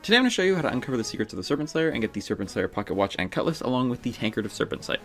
Today I'm going to show you how to uncover the secrets of the Serpent Slayer and get the Serpent Slayer pocket watch and cutlass along with the tankard of Serpent Sight.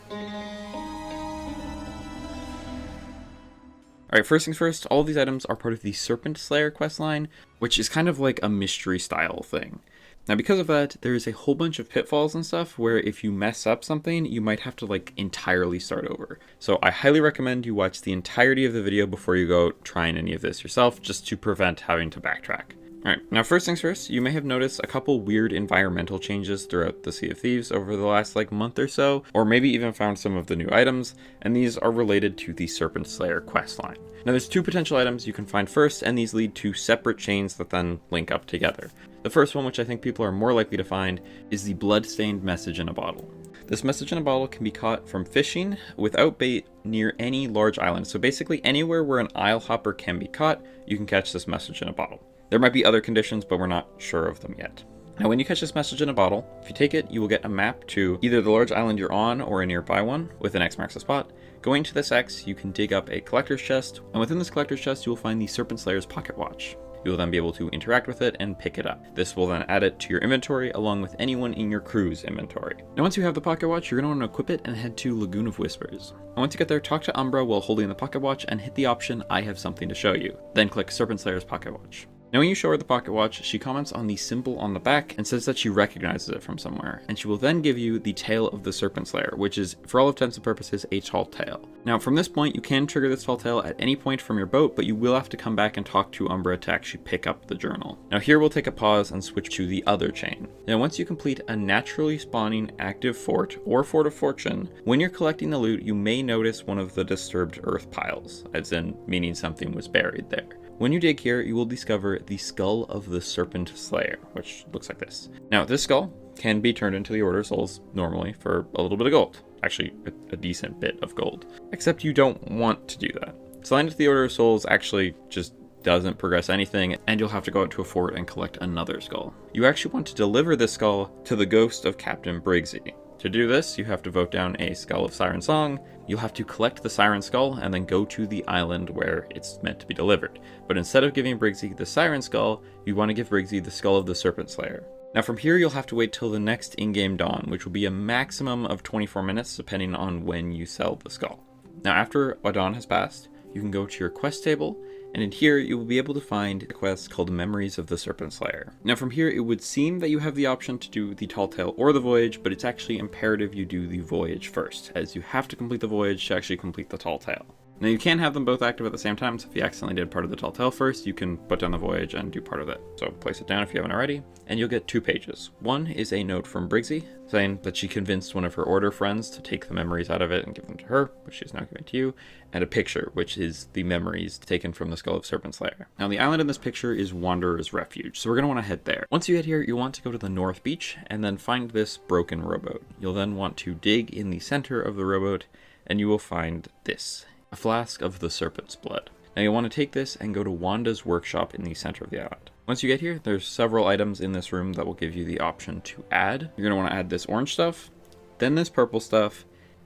Alright, first things first, all of these items are part of the Serpent Slayer questline, which is kind of like a mystery style thing. Now because of that, there is a whole bunch of pitfalls and stuff where if you mess up something, you might have to entirely start over. So I highly recommend you watch the entirety of the video before you go trying any of this yourself, just to prevent having to backtrack. Alright, now first things first, you may have noticed a couple weird environmental changes throughout the Sea of Thieves over the last month or so, or maybe even found some of the new items, and these are related to the Serpent Slayer questline. Now there's two potential items you can find first, and these lead to separate chains that then link up together. The first one, which I think people are more likely to find, is the blood-stained message in a bottle. This message in a bottle can be caught from fishing without bait near any large island, so basically anywhere where an isle hopper can be caught, you can catch this message in a bottle. There might be other conditions, but we're not sure of them yet. Now when you catch this message in a bottle, if you take it, you will get a map to either the large island you're on or a nearby one, with an X marks the spot. Going to this X, you can dig up a collector's chest, and within this collector's chest you will find the Serpent Slayer's pocket watch. You will then be able to interact with it and pick it up. This will then add it to your inventory along with anyone in your crew's inventory. Now once you have the pocket watch, you're going to want to equip it and head to Lagoon of Whispers. And once you get there, talk to Umbra while holding the pocket watch and hit the option, I have something to show you. Then click Serpent Slayer's pocket watch. Now when you show her the pocket watch, she comments on the symbol on the back and says that she recognizes it from somewhere, and she will then give you the tail of the Serpent Slayer, which is, for all intents and purposes, a tall tale. Now from this point, you can trigger this tall tale at any point from your boat, but you will have to come back and talk to Umbra to actually pick up the journal. Now here we'll take a pause and switch to the other chain. Now once you complete a naturally spawning active fort, or Fort of Fortune, when you're collecting the loot, you may notice one of the disturbed earth piles, as in meaning something was buried there. When you dig here, you will discover the skull of the Serpent Slayer, which looks like this. Now, this skull can be turned into the Order of Souls normally for a little bit of gold. Actually, a decent bit of gold. Except you don't want to do that. Selling it to the Order of Souls actually just doesn't progress anything, and you'll have to go out to a fort and collect another skull. You actually want to deliver this skull to the ghost of Captain Briggsy. To do this, you have to vote down a Skull of Siren Song, you'll have to collect the Siren Skull, and then go to the island where it's meant to be delivered. But instead of giving Briggsy the Siren Skull, you want to give Briggsy the Skull of the Serpent Slayer. Now from here, you'll have to wait till the next in-game dawn, which will be a maximum of 24 minutes, depending on when you sell the skull. Now after a dawn has passed, you can go to your quest table, and in here you will be able to find a quest called Memories of the Serpent Slayer. Now from here it would seem that you have the option to do the Tall Tale or the Voyage, but it's actually imperative you do the Voyage first, as you have to complete the Voyage to actually complete the Tall Tale. Now you can have them both active at the same time, so if you accidentally did part of the Tall Tale first, you can put down the Voyage and do part of it. So place it down if you haven't already, and you'll get 2 pages. One is a note from Briggsy, saying that she convinced one of her Order friends to take the memories out of it and give them to her, which she's now giving to you, and a picture, which is the memories taken from the Skull of Serpent Slayer. Now the island in this picture is Wanderer's Refuge, so we're going to want to head there. Once you get here, you'll want to go to the North Beach, and then find this broken rowboat. You'll then want to dig in the center of the rowboat, and you will find this. A flask of the serpent's blood. Now you'll want to take this and go to Wanda's workshop in the center of the island. Once you get here, there's several items in this room that will give you the option to add. You're going to want to add this orange stuff, then this purple stuff,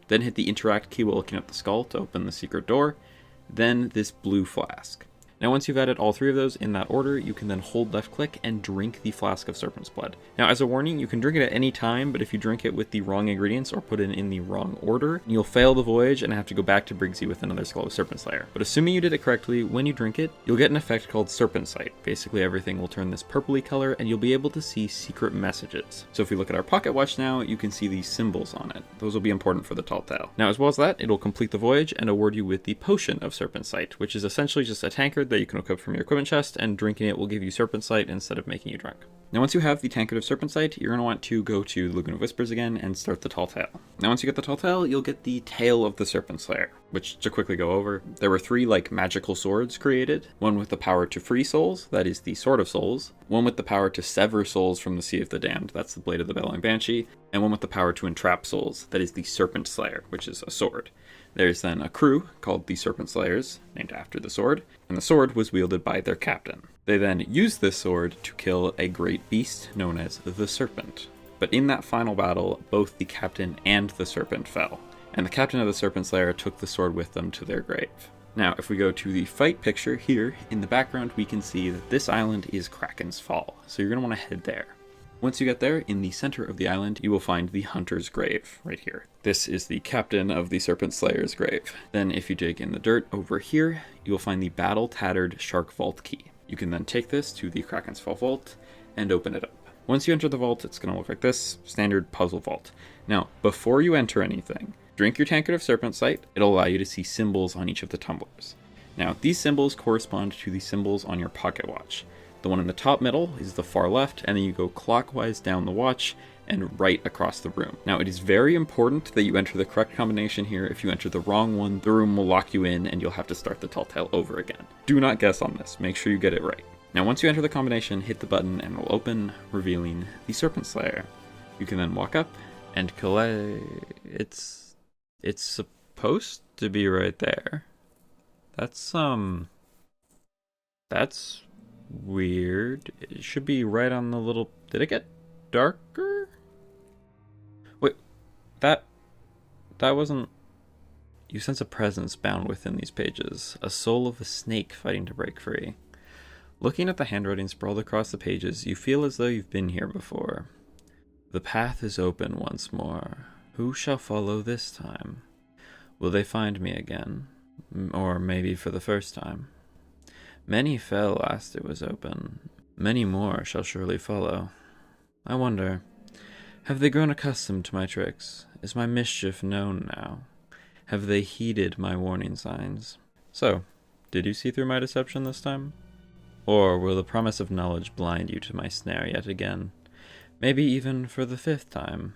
then hit the interact key while looking at the skull to open the secret door, then this blue flask. Now once you've added all 3 of those in that order, you can then hold left click and drink the flask of serpent's blood. Now as a warning, you can drink it at any time, but if you drink it with the wrong ingredients or put it in the wrong order, you'll fail the voyage and have to go back to Briggsy with another Skull of Serpent Slayer. But assuming you did it correctly, when you drink it, you'll get an effect called Serpent Sight. Basically everything will turn this purpley color and you'll be able to see secret messages. So if we look at our pocket watch now, you can see these symbols on it. Those will be important for the Tall Tale. Now as well as that, it'll complete the voyage and award you with the Potion of Serpent Sight, which is essentially just a tankard that you can equip from your equipment chest, and drinking it will give you Serpent Sight instead of making you drunk. Now once you have the tankard of Serpent Sight, you're going to want to go to Lagoon of Whispers again and start the Tall Tale. Now once you get the Tall Tale, you'll get the Tail of the Serpent Slayer, which to quickly go over, there were 3 magical swords created. One with the power to free souls, that is the Sword of Souls. One with the power to sever souls from the Sea of the Damned, that's the Blade of the Bellowing Banshee. And one with the power to entrap souls, that is the Serpent Slayer, which is a sword. There's then a crew called the Serpent Slayers, named after the sword, and the sword was wielded by their captain. They then used this sword to kill a great beast known as the Serpent. But in that final battle, both the captain and the serpent fell, and the captain of the Serpent Slayer took the sword with them to their grave. Now, if we go to the fight picture here, in the background we can see that this island is Kraken's Fall, so you're going to want to head there. Once you get there, in the center of the island, you will find the Hunter's Grave, right here. This is the captain of the Serpent Slayer's grave. Then if you dig in the dirt over here, you will find the battle-tattered Shark Vault key. You can then take this to the Kraken's Fall Vault and open it up. Once you enter the vault, it's going to look like this, standard puzzle vault. Now, before you enter anything, drink your tankard of Serpent Sight. It'll allow you to see symbols on each of the tumblers. Now, these symbols correspond to the symbols on your pocket watch. The one in the top middle is the far left, and then you go clockwise down the watch and right across the room. Now, it is very important that you enter the correct combination here. If you enter the wrong one, the room will lock you in and you'll have to start the tall tale over again. Do not guess on this. Make sure you get it right. Now, once you enter the combination, hit the button and it will open, revealing the Serpent Slayer. You can then walk up and collect... It's supposed to be right there. That's weird. It should be right on the little... Did it get darker? Wait, that wasn't... You sense a presence bound within these pages, a soul of a snake fighting to break free. Looking at the handwriting sprawled across the pages, you feel as though you've been here before. The path is open once more. Who shall follow this time? Will they find me again? Or maybe for the first time? Many fell last it was open. Many more shall surely follow. I wonder, have they grown accustomed to my tricks? Is my mischief known now? Have they heeded my warning signs? So, did you see through my deception this time? Or will the promise of knowledge blind you to my snare yet again? Maybe even for the 5th time.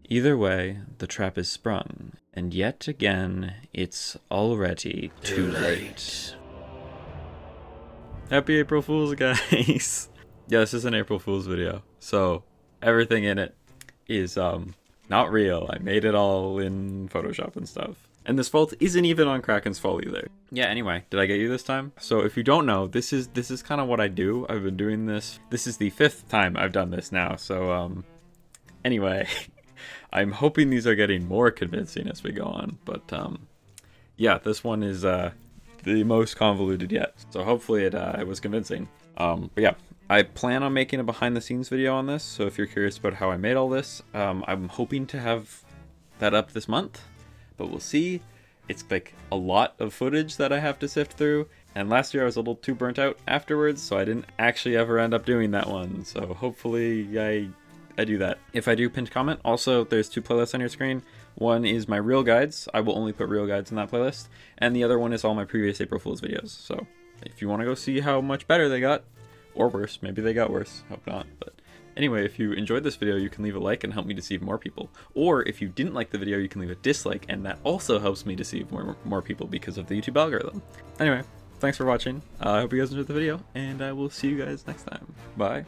Either way, the trap is sprung, and yet again, it's already too late. Happy April Fool's, guys! Yeah, this is an April Fool's video, so everything in it is not real. I made it all in Photoshop and stuff. And this vault isn't even on Kraken's Fall either. Yeah, anyway, did I get you this time? So if you don't know, this is kind of what I do. I've been doing this. This is the 5th time I've done this now, so anyway, I'm hoping these are getting more convincing as we go on, but yeah, this one is the most convoluted yet, so hopefully it was convincing. But yeah, I plan on making a behind the scenes video on this, so if you're curious about how I made all this, I'm hoping to have that up this month, but we'll see. It's like a lot of footage that I have to sift through, and last year I was a little too burnt out afterwards, so I didn't actually ever end up doing that one, so hopefully I do that. If I do, pinned comment. Also, there's 2 playlists on your screen. One is my real guides. I will only put real guides in that playlist. And the other one is all my previous April Fool's videos. So if you want to go see how much better they got, or worse, maybe they got worse, hope not. But anyway, if you enjoyed this video, you can leave a like and help me deceive more people. Or if you didn't like the video, you can leave a dislike, and that also helps me deceive more people because of the YouTube algorithm. Anyway, thanks for watching. I hope you guys enjoyed the video, and I will see you guys next time. Bye.